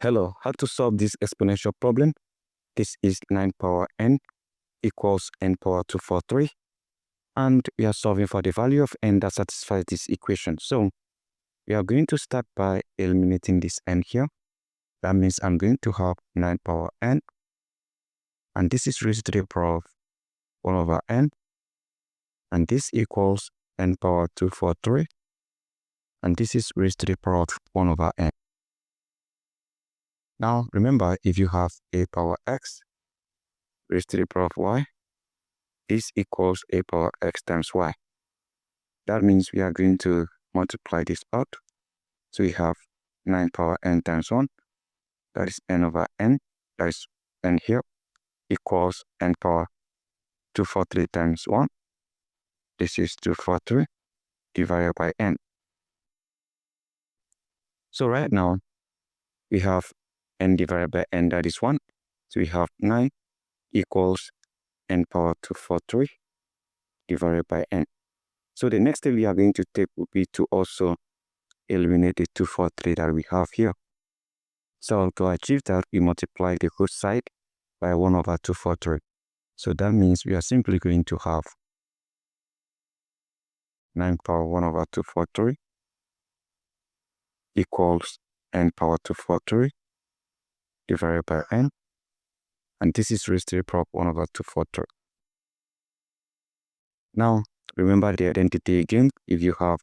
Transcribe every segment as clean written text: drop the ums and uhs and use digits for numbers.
Hello, how to solve this exponential problem? This is 9 power n equals n power 243. And we are solving for the value of n that satisfies this equation. So we are going to start by eliminating this n here. That means I'm going to have 9 power n. And this is raised to the power of 1 over n. And this equals n power 243. And this is raised to the power of 1 over n. Now, remember, if you have a power x raised to the power of y, this equals a power x times y. That means we are going to multiply this out. So we have 9 power n times 1, that is n over n, that is n here, equals n power 243 times 1. This is 243 divided by n. So right now, we have n divided by n, that is 1. So we have 9 equals n power 243 divided by n. So the next step we are going to take will be to also eliminate the 243 that we have here. So to achieve that, we multiply the whole side by 1 over 243. So that means we are simply going to have 9 power 1 over 243 equals n power 243 divided by n. And this is raised to the power of 1 over 243. Now, remember the identity again. If you have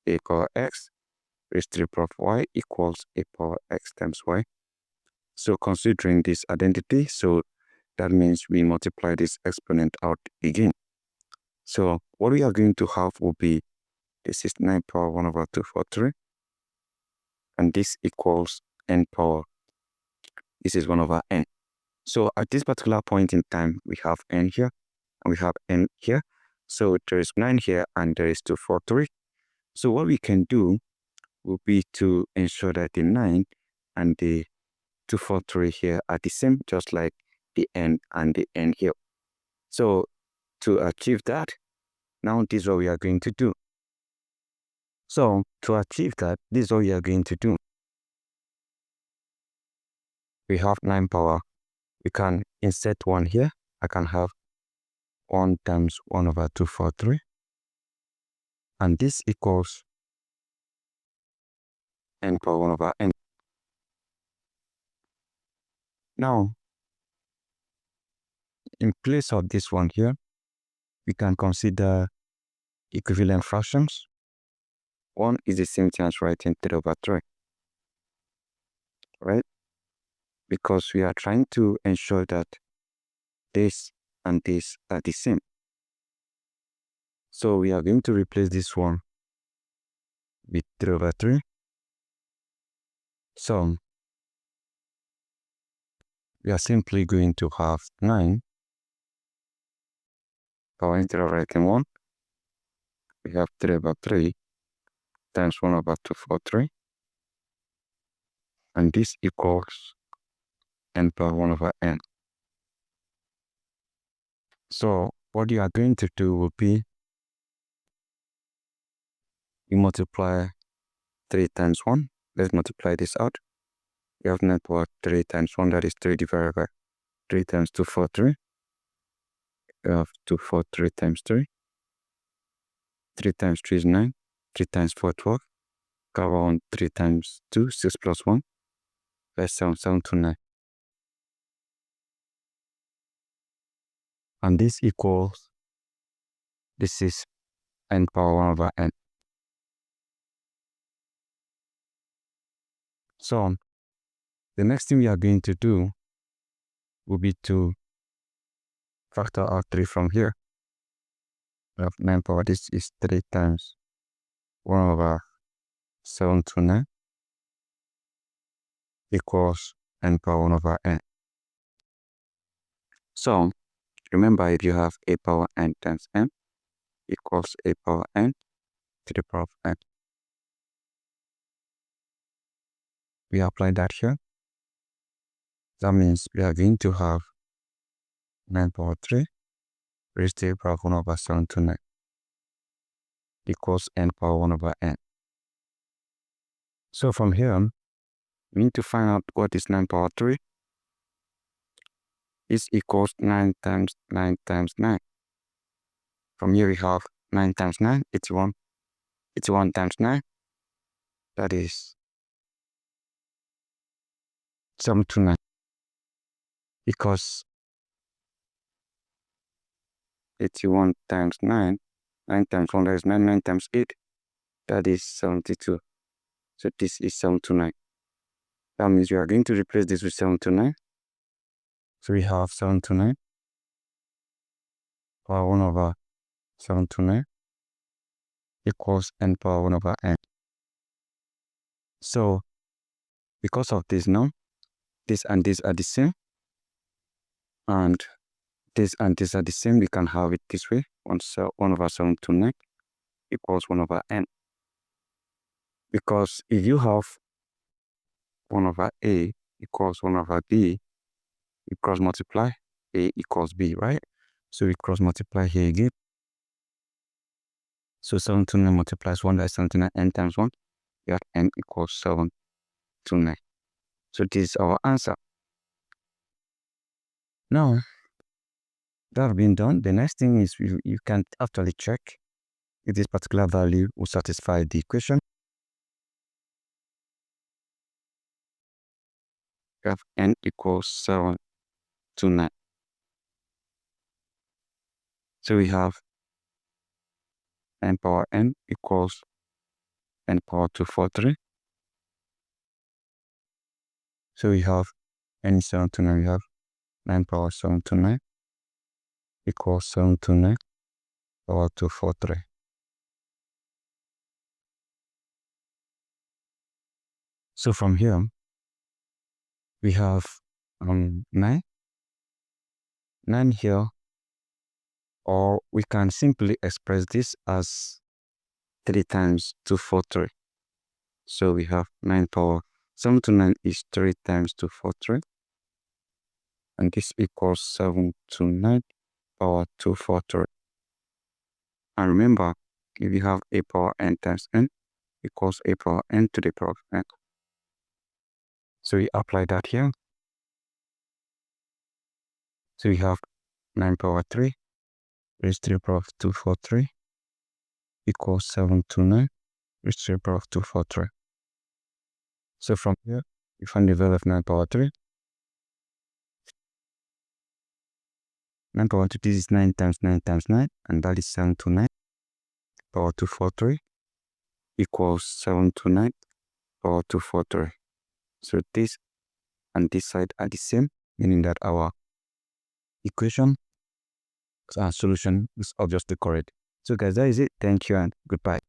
a power x raised to the power of y equals a power x times y. So considering this identity, so that means we multiply this exponent out again. So what we are going to have will be, this is 9 power 1 over 243. And this equals n power, this is 1 over n. So at this particular point in time, we have n here and we have n here. So there is 9 here and there is 243. So what we can do will be to ensure that the 9 and the 243 here are the same, just like the n and the n here. So to achieve that, now this is what we are going to do. So to achieve that, this is what we are going to do. We have 9 power. We can insert 1 here. I can have 1 times 1 over 243. And this equals n power 1 over n. Now, in place of this one here, we can consider equivalent fractions. 1 is the same thing as writing 3 over 3. Right? Because we are trying to ensure that this and this are the same. So we are going to replace this one with 3 over 3. So we are simply going to have 9 power instead of writing 1. We have 3 over 3 times 1 over 243. And this equals n power 1 over n. So what you are going to do will be, you multiply 3 times 1. Let's multiply this out. We have 9 power 3 times 1, that is 3 divided by 3 times 243. We have 243 times 3. 3 times 3 is 9. 3 times 4, 12. Cover on 3 times 2, 6 plus 1. 5, 7, 7 to 9. And this equals, this is n power 1 over n. So the next thing we are going to do will be to factor out 3 from here. We have 9 power, this is 3 times 1 over 7 to 9 equals n power 1 over n. So remember, if you have a power n times n equals a power n to the power of n. We apply that here. That means we are going to have 9 power 3 raised to the power of 1 over 7 to 9 equals n power 1 over n. So from here, We need to find out what is 9 power 3 is equals 9 times 9 times 9. From here we have 9 times 9, 81. 81 times 9, that is 729. Because 81 times 9, 9 times 1, that is 9, 9 times 8, that is 72. So this is 729. That means we are going to replace this with 729. So we have 729 power 1 over 729 equals n power 1 over n. So because of this now, this and this are the same, and this and this are the same, we can have it this way. 1 over 729 equals 1 over n. Because if you have 1 over a equals 1 over b, we cross multiply, a equals b, right? So we cross multiply here again. So 729 multiplies 1 by 729, n times 1, we have n equals 729. So this is our answer. Now, that being done, the next thing is you can actually check if this particular value will satisfy the equation. We have n equals 729. So we have n power n equals n power 243. So we have n 729, we have 9 power 729 equals 729 power 243. So from here, we have 9 here, or we can simply express this as 3 times 243. So we have 9 power 729 is 3 times 243, and this equals 729 power 243. And remember, if you have a power n times n equals a power n to the power of n. So we apply that here. So we have 9 power 3 raised to the power of 243 equals 729 raised to the power of 243. So from here, we find the value of 9 power 3. 9 power 3, this is 9 times 9 times 9, and that is 729 power 243 equals 729 power 243. So this and this side are the same, meaning that our equation, our solution is obviously correct. So guys, that is it. Thank you and goodbye.